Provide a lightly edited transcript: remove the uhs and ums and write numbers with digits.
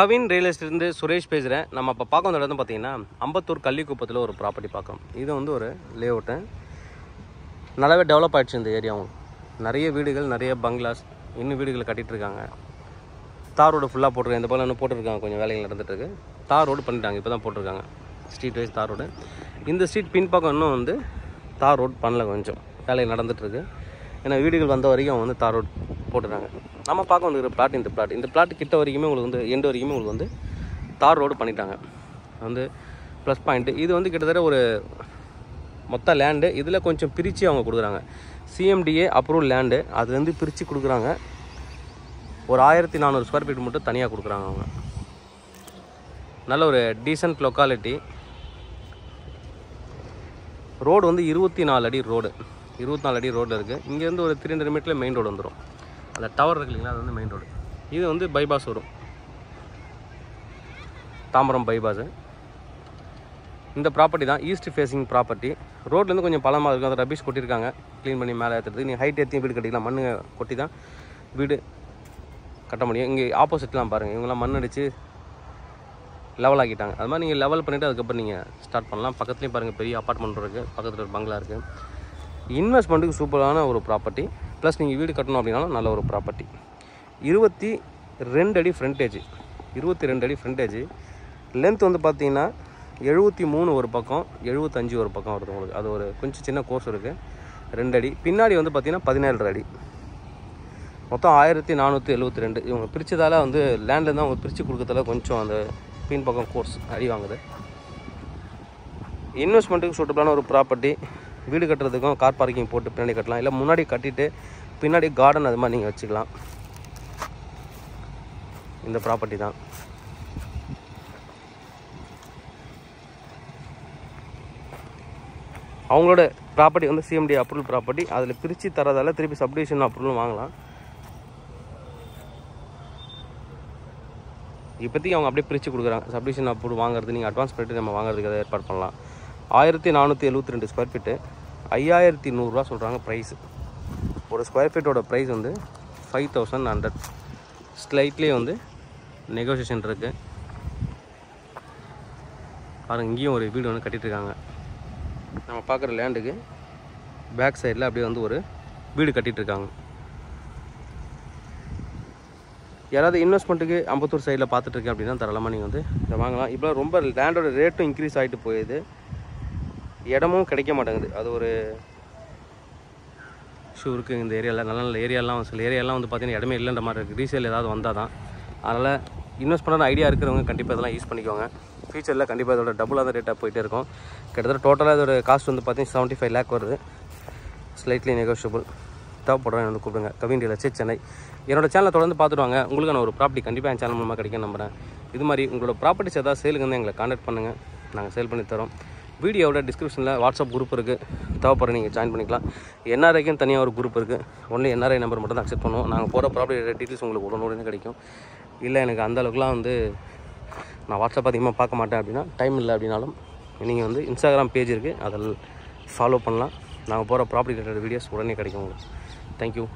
Kavin real எஸ்டேட்லேருந்து Suresh பேசுகிறேன். நம்ம இப்போ பார்க்க வந்த இடம் பார்த்தீங்கன்னா அம்பத்தூர் கள்ளிக்குப்பத்தில் ஒரு ப்ராப்பர்ட்டி பார்க்குறோம். இது வந்து ஒரு லேஅவுட்டு, நல்லாவே டெவலப் ஆகிடுச்சு இந்த ஏரியாவும். நிறைய வீடுகள், நிறைய பங்களாஸ், இன்னும் வீடுகள் கட்டிகிட்ருக்காங்க. தார் ரோடு ஃபுல்லாக போட்டிருக்காங்க. இந்த போல் இன்னும் போட்டிருக்காங்க, கொஞ்சம் வேலைகள் நடந்துகிட்ருக்கு. தார் ரோடு பண்ணிட்டாங்க, இப்போ தான் போட்டிருக்காங்க. ஸ்ட்ரீட் வைஸ் தார் ரோடு. இந்த ஸ்ட்ரீட் பின்பக்கம் இன்னும் வந்து தார் ரோடு பண்ணல, கொஞ்சம் வேலைகள் நடந்துகிட்ருக்கு. ஏன்னா வீடுகள் வந்த வரைக்கும் அவங்க வந்து தார் ரோடு போட்டுறாங்க. நம்ம பார்க்க வந்துருக்கிற பிளாட் இந்த பிளாட் கிட்ட வரைக்குமே உங்களுக்கு வந்து எண்டு வரைக்குமே உங்களுக்கு வந்து தார் ரோடு பண்ணிட்டாங்க. வந்து ப்ளஸ் பாயிண்ட்டு இது வந்து கிட்டத்தட்ட ஒரு மொத்த லேண்டு இதில் கொஞ்சம் பிரித்து அவங்க கொடுக்குறாங்க. சிஎம்டிஏ அப்ரூவல் லேண்டு அதுலேருந்து பிரித்து கொடுக்குறாங்க. ஒரு 1400 ஸ்கொயர் ஃபீட் மட்டும் தனியாக கொடுக்குறாங்க அவங்க. நல்ல ஒரு டீசன்ட் லொக்காலிட்டி. ரோடு வந்து 24 அடி ரோடு, 24 அடி ரோடில் இருக்குது. இங்கேருந்து ஒரு 300 மீட்டரில் மெயின் ரோடு வந்துடும். அந்த டவர் இருக்கு இல்லைங்களா, அது வந்து மெயின் ரோடு. இது வந்து பைபாஸ் வரும், தாம்பரம் பைபாஸு. இந்த ப்ராப்பர்ட்டி தான் ஈஸ்ட் ஃபேஸிங் ப்ராப்பர்ட்டி. ரோட்லேருந்து கொஞ்சம் பழமாக இருக்கும். அதை ரபிஷ் கொட்டியிருக்காங்க, க்ளீன் பண்ணி மேலே ஏற்றுறது. நீங்கள் ஹைட் ஏற்றியும் வீடு கட்டிக்கலாம். மண் கொட்டி தான் வீடு கட்ட முடியும். இங்கே ஆப்போசிட்லாம் பாருங்கள், இவங்கெல்லாம் மண் அடித்து லெவல் ஆக்கிட்டாங்க. அது மாதிரி நீங்கள் லெவல் பண்ணிவிட்டு அதுக்கப்புறம் நீங்கள் ஸ்டார்ட் பண்ணலாம். பக்கத்துலேயும் பாருங்கள், பெரிய அப்பார்ட்மெண்ட் இருக்குது, பக்கத்தில் ஒரு பங்களா இருக்குது. இன்வெஸ்ட்மெண்ட்டுக்கு சூப்பரான ஒரு ப்ராப்பர்ட்டி. ப்ளஸ் நீங்கள் வீடு கட்டணும் அப்படின்னாலும் நல்ல ஒரு ப்ராப்பர்ட்டி. 22 அடி ஃப்ரண்டேஜ், 22 அடி ஃப்ரண்டேஜ். லென்த் வந்து பார்த்தீங்கன்னா 73 ஒரு பக்கம், 75 ஒரு பக்கம் வருது உங்களுக்கு. அது ஒரு கொஞ்சம் சின்ன கோர்ஸ் இருக்குது, 2 அடி. பின்னாடி வந்து பார்த்தீங்கன்னா 17 அடி. மொத்தம் 1472. இவங்க பிரித்ததால் வந்து லேண்ட்லேருந்து அவங்க பிரித்து கொடுக்கறதால கொஞ்சம் அந்த பின் பக்கம் கோர்ஸ் அடி வாங்குது. இன்வெஸ்ட்மெண்ட்டுக்கு சூட்டபிளான ஒரு ப்ராப்பர்ட்டி. வீடு கட்டுறதுக்கும் கார் பார்க்கிங் போட்டு பின்னாடி கட்டலாம், இல்லை முன்னாடி கட்டிட்டு பின்னாடி கார்டன் அது மாதிரி நீங்கள் வச்சுக்கலாம். இந்த ப்ராப்பர்ட்டி தான். அவங்களோட ப்ராப்பர்ட்டி வந்து சிஎம்டி அப்ரூவல் ப்ராப்பர்ட்டி. அதில் பிரித்து தரதால திருப்பி சப்டிவிஷன் அப்ரூவலும் வாங்கலாம். இப்போதைக்கு அவங்க அப்படியே பிரித்து கொடுக்குறாங்க. சப்டிவிஷன் அப்ரூவல் வாங்குறது நீங்கள் அட்வான்ஸ் பண்ணிட்டு நம்ம வாங்குறதுக்கு அதை ஏற்பாடு பண்ணலாம். 1472 ஸ்கொயர் ஃபீட்டு, 5100 சொல்கிறாங்க ப்ரைஸு. ஒரு ஸ்கொயர் ஃபீட்டோட ப்ரைஸ் வந்து 5100. ஸ்லைட்லேயே வந்து நெகோசியேஷன் இருக்குது. பாருங்கள், இங்கேயும் ஒரு வீடு வந்து கட்டிகிட்ருக்காங்க. நம்ம பார்க்குற லேண்டுக்கு பேக் சைடில் அப்படியே வந்து ஒரு வீடு கட்டிகிட்ருக்காங்க. யாராவது இன்வெஸ்ட்மெண்ட்டுக்கு அம்பத்தூர் சைடில் பார்த்துட்ருக்கேன் அப்படின்னா தாராளமாக நீங்கள் வந்து இதை வாங்கலாம். இப்போ ரொம்ப லேண்டோட ரேட்டும் இன்க்ரீஸ் ஆகிட்டு போயிடுது, இடமும் கிடைக்க மாட்டேங்குது. அது ஒரு இஷ்யூ இருக்குது இந்த ஏரியாவில். நல்ல நல்ல ஏரியாலாம், சில ஏரியாலாம் வந்து பார்த்தீங்கன்னா இடமே இல்லைன்ற மாதிரி இருக்குது. ரீசேல் ஏதாவது வந்தால் தான். அதனால் இன்வெஸ்ட் பண்ணுற ஐடியா இருக்கிறவங்க கண்டிப்பாக இதெல்லாம் யூஸ் பண்ணிக்கோங்க. ஃபியூச்சரில் கண்டிப்பாக இதோட டபுளாக தான் ரேட்டாக போயிட்டே இருக்கும். கிட்டத்தட்ட டோட்டலாக இதோட காஸ்ட் வந்து பார்த்தீங்கன்னா 75 lakh வருது. Slightly negotiable. தேவைப்படுறேன் வந்து கூப்பிடுங்க. Kavin real estate Chennai. என்னோட சேனலை தொடர்ந்து பார்த்துட்டு வாங்க. உங்களுக்கான ஒரு ப்ராப்பர்ட்டி கண்டிப்பாக என் சேனல் மூலமாக கிடைக்கும் நம்புகிறேன். இது மாதிரி உங்களோட ப்ராப்பர்ட்டிஸ் ஏதாவது சேலுக்கு வந்து எங்களை கான்டாக்ட் பண்ணுங்கள், நாங்கள் சேல் பண்ணி தரோம். வீடியோவோட டிஸ்கிரிப்ஷனில் வாட்ஸ்அப் குரூப் இருக்குது, தேவைப்படுற நீங்கள் ஜாயின் பண்ணிக்கலாம். என்ஆர்ஐக்கும் தனியாக ஒரு குரூப் இருக்குது. ஒன்லி என்ஆர்ஐ நம்பர் மட்டும் தான் அக்செப்ட் பண்ணுவோம். நாங்கள் போகிற ப்ராப்பர்ட்டி டீட்டெயில்ஸ் உங்களுக்கு உடனே கிடைக்கும். இல்லை எனக்கு அந்தளவுக்குலாம் வந்து நான் வாட்ஸ்அப் அதிகமாக பார்க்க மாட்டேன் அப்படின்னா, டைம் இல்லை அப்படின்னாலும் நீங்கள் வந்து இன்ஸ்டாகிராம் பேஜ் இருக்குது, அதில் ஃபாலோ பண்ணலாம். நாங்கள் போகிற ப்ராப்பர்ட்டி ரிலேட்டட் வீடியோஸ் உடனே கிடைக்கும் உங்களுக்கு. தேங்க்யூ.